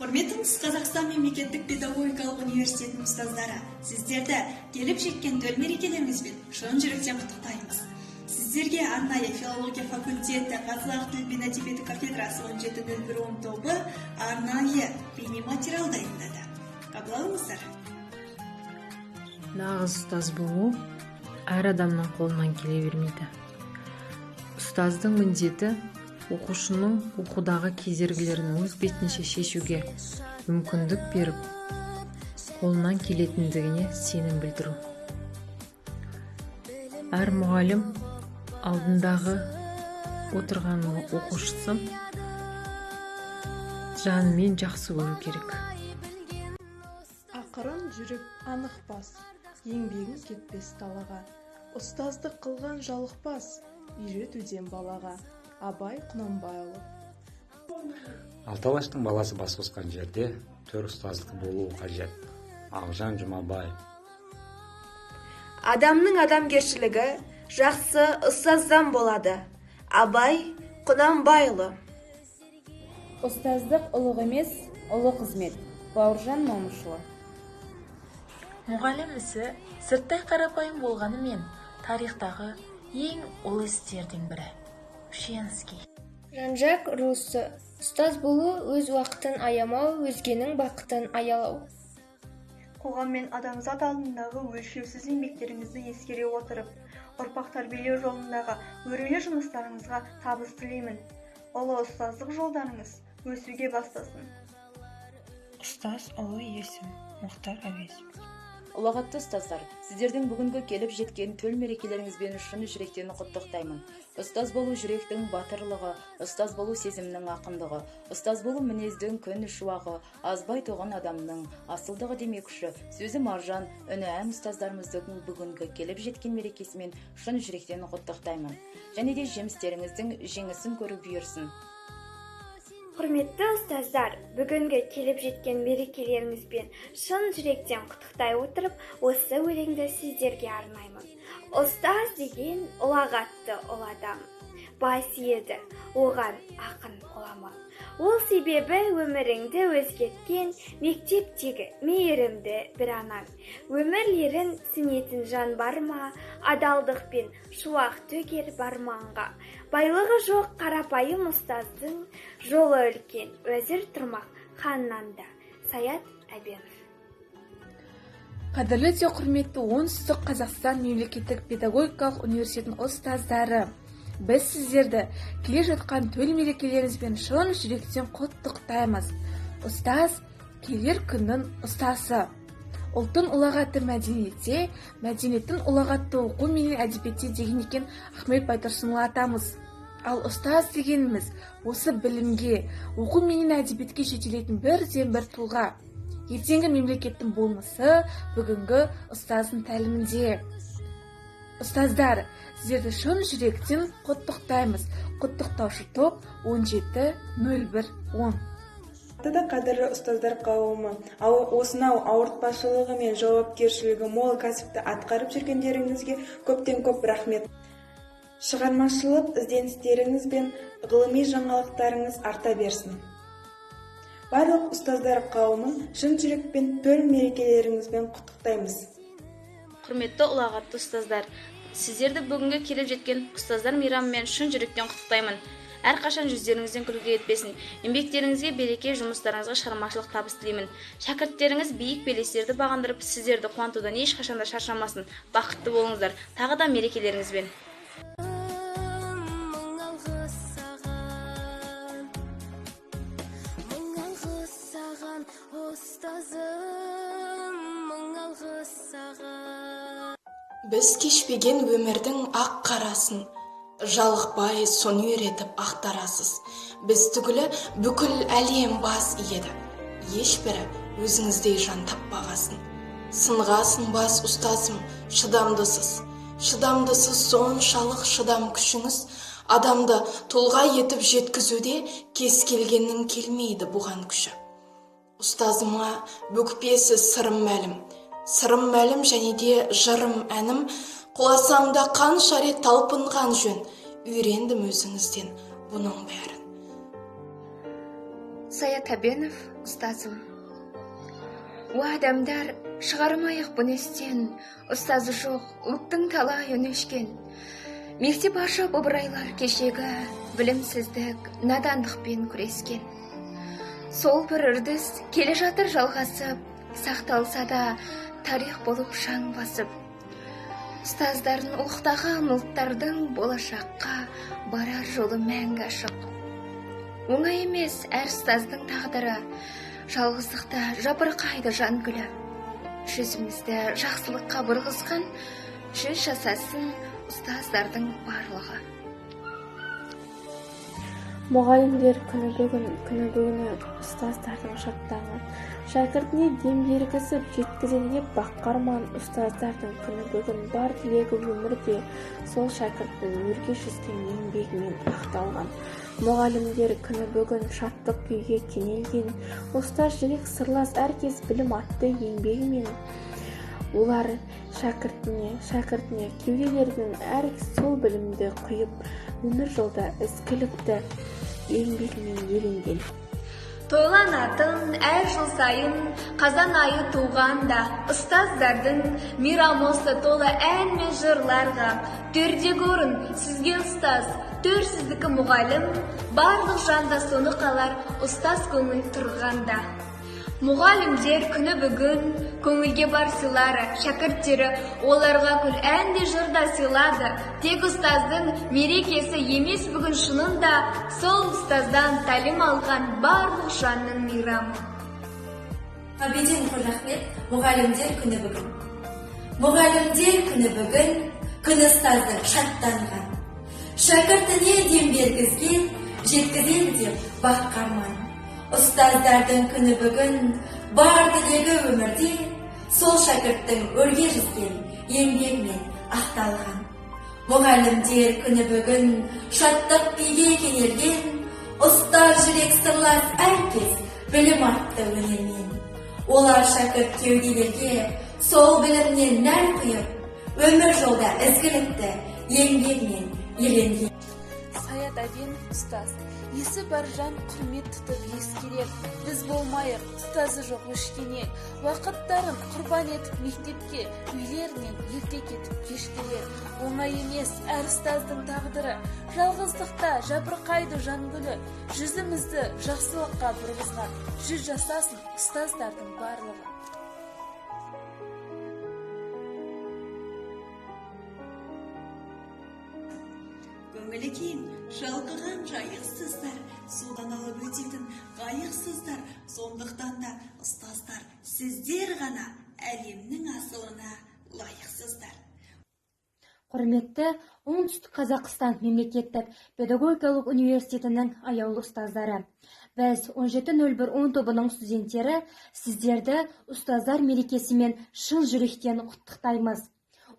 Құрметіңіз Қазақстан мемлекеттік педагогикалық университетінің ұстаздары, сіздерді келіп жеткен төл мерекелеріңізбен шын жүректен құттықтаймыз. Сіздерге арнайы филология факультеті қазақ тілі мен әдебиеті кафедрасы 1701 тобы арнайы бейнематериал дайындады. Қабыл алыңыздар. Нағыз ұстаз болу әр адамның қолынан келе бермейді. Ұстаздың міндеті оқушының оқудағы кедергілерін өз бетінше шешуге мүмкіндік беріп, қолынан келетіндігіне сенім білдіру. Әр мұғалім алдындағы отырған оқушысы жанымен жақсы көру керек. Ақырын жүріп анық бас, еңбегін кетпес талаға. Ұстаздық қылған жалықпас, үйретуден балаға. Абай Құнанбайұлы. Алталаштың баласы бас қосқан жерде төр ұстаздық болуы қажет. Ақжан Жұмабай. Адамның адамгершілігі жақсы ұстаздан болады. Абай Құнанбайұлы. Ұстаздық ұлық емес, ұлы қызмет. Бауыржан Момышұлы. Мұғалім ісі сырттай қарапайым болғанымен тарихтағы ең ұлы істердің бірі. Ушенский. Жан-Жак Руссо. Ұстаз болу өз уақытын аямау, өзгенің бақытын аялау. Қоғам мен адамзат алдындағы өлшеусіз еңбектеріңізді ескере отырып, ұрпақ тәрбиелеу жолындағы өрелі жұмыстарыңызға табыс тілеймін. Ұлы ұстаздық жолдарыңыз өсуге бастасын. Ұстаз ұлы есім. Мұхтар Әуезов. Ұлағатты ұстаздар, сіздердің бүгінгі келіп жеткен төл мерекелеріңізбен шын жүректен құттықтаймын. Ұстаз болу жүректің батырлығы, ұстаз болу сезімнің ақындығы, ұстаз болу мінездің күн шуағы, азбай туған адамның асылдығы демекші, сөзі маржан, үні ән ұстаздарымыздың бүгінгі келіп жеткен мерекесімен шын жүректен құттықтаймын. Және де жемістеріңіздің жеңісін көріп бұйырсын. Құрметті ұстаздар, бүгінгі келіп жеткен мерекелеріңізбен шын жүректен құттықтай отырып, осы өлеңді сіздерге арнаймын. Ұстаз деген ұлағатты ұл адам, бас иеді, оған ақын қоламын. Ол себебі өміріңді өзгерткен мектептегі мейірімді бір анан. Өмірлерін сінетін жан бар ма, адалдық пен шуақ төгер барманға. Байлығы жоқ қарапайым ұстаздың жолы үлкен, өзір тұрмақ ханнанда. Саят Әбенов. Қадірлі де құрметті оңтүстік Қазақстан мемлекеттік педагогикалық университетінің ұстаздары. Біз сіздерді келе жатқан төл мерекелеріңізбен шын жүректен құттықтаймыз. Ұстаз келер күннің ұстасы. Ұлттың ұлағатты мәдениетте, мәдениеттің ұлағатты оқу мен әдебиетте деген екен Ахмет Байтұрсынұлы атамыз. Ал ұстаз дегеніміз осы білімге, оқу мен әдебиетке жетелейтін бірден бір тұлға. Ертеңгі мемлекеттің болмысы бүгінгі ұстаздың тәлімінде. Ұстаздар, сіздерді шын жүректен құттықтаймыз. Құттықтаушы топ 17-01-10. Да қадірлі ұстаздар қауымы, осынау ауыртпашылығы мен жауапкершілігі мол кәсіпті атқарып жүргендеріңізге көптен көп рахмет. Шығармашылық ізденістеріңіз бен ғылыми жаңалықтарыңыз арта берсін. Барлық ұстаздар қауымын шын жүрекпен төл мерекелеріңізбен құттықтаймыз. Құрметті ұлағатты ұстаздар, сіздерді бүгінгі келіп жеткен ұстаздар мейрамымен шын жүректен құттықтаймын. Әрқашан жүздеріңізден күлкі етпесін. Еңбектеріңізге береке, жұмыстарыңызға шығармашылық табыс тілеймін. Шәкірттеріңіз биік белестерді бағындырып, сіздерді қуантудан ешқашанда шаршамасын. Бақытты болыңыздар. Тағы да мерекелеріңізбен. Біз кешпеген өмірдің ақ қарасын, жалықпай соны үйретіп ақтарасыз. Біз түгілі бүкіл әлем бас иеді, ешбірі өзіңіздей жан таппағасын. Сынға сынбас ұстазым, шыдамдысыз. Шыдамдысыз соншалық шыдам күшіңіз, адамды тұлға етіп жеткізуде кез келгеннің келмейді бұған күші. Ұстазыма бүкпесі сырым мәлім. Сырым мәлім және де жырым әнім, құласам да қанша рет талпынған жөн, үйрендім өзіңізден бұның бәрін. Саят Әбенов, ұстазым. Уа адамдар, шығармайық бұны істен, ұстазы жоқ, ұлттың талай өнешкен. Мектеп ашып ыбырайлар кешегі, білімсіздік, надандықпен күрескен. Сол бір үрдіс келе жатыр жалғасып, сақталса да тарих болып шаң басып. Ұстаздарын ұлықтаған ұлттардың болашаққа барар жолы мәңгі ашық. Оңай емес әр ұстаздың тағдыры, жалғыздықта жабырқайды жан гүлі. Жүзімізді жақсылыққа бұрғызған, жүз жасасын ұстаздардың барлығы. Мұғалімдер күні бүгіні ұстаздардың шаттағы, шәкіртіне дем бергізіп жеткізеді деп баққарман. Ұстаздардың күні бүгін бар тілегі өмірде, сол шәкірттің өрге жүзген еңбегімен ақталған. Мұғалімдер күні бүгін шаттық күйге кенелген, ұстаз жүрек сырлас әркез білім атты еңбегімен. Олар шәкіртіне кеуделердің әр сол білімді құйып, өмір жолда ізгілікті еңбегімен еленген. Тойланатын әр жыл сайын қазан айы туғанда, ұстаздардың мейрамосы толы ән мен жырларға. Төрдегі орын сізге ұстаз, төр сіздікі мұғалім, барлық жанда соны қалар ұстаз көңіл тұрғанда. Мұғалімдер күні бүгін көңілге бар сыйлары, шәкірттері оларға күл әнде жырда сыйлады. Тек ұстаздың мерекесі емес бүгін шынында, сол ұстаздан тәлім алған барлық жанның мейрамы. Ғабиден Қожахмет, мұғалімдер күні бүгін. Мұғалімдер күні бүгін, күн ұстазы шаттанған. Шәкіртіне дем бергізген, жеткізен деп баққарман. Ұстаздардың күні бүгін, бар тілегі өмірде, сол шәкірттің өрге жүзген еңбегімен ақталған. Мұғалімдер күні бүгін, шаттық күйге кенелген, ұстаз жүрек сырлас әркез білім артты өнермен. Олар шәкірт кеуделерге сол білімнен нәр құйып, өмір жолда ізгілікті еңбегімен еленген. Саят Әбенов ұстаз. Есі бар жан құрмет тұтып ескерер. Біз болмайық, ұстазы жоқ өшкенек. Уақыттарын құрбан етіп мектепке, үйлерінен ерте кетіп кеш келер. Оңай емес әр ұстаздың тағдыры, жалғыздықта жабырқайды жан гүлі. Жүзімізді жақсылыққа бұрғызған, жүз жасасын ұстаздардың барлығы. Көңілі кең, шалқыған жайықсыздар, судан алып өтетін қайықсыздар. Сондықтан да ұстаздар, сіздер ғана әлемнің асылына лайықсыздар. Құрметті Оңтүстік Қазақстан мемлекеттік педагогикалық университетінің аяулы ұстаздары. Біз 17.01 тобының студенттері сіздерді ұстаздар мерекесімен шын жүректен құттықтаймыз.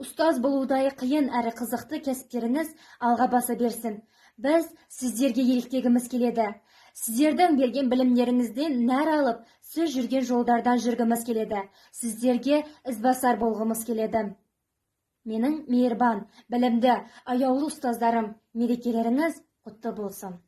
Ұстаз болудай қиын әрі қызықты кәсіптеріңіз алға баса берсін. Біз сіздерге еліктегіміз келеді. Сіздердің берген білімдеріңізден нәр алып, сіз жүрген жолдардан жүргіміз келеді. Сіздерге ізбасар болғымыз келеді. Менің мейірбан, білімді, аяулы ұстаздарым, мерекелеріңіз құтты болсын.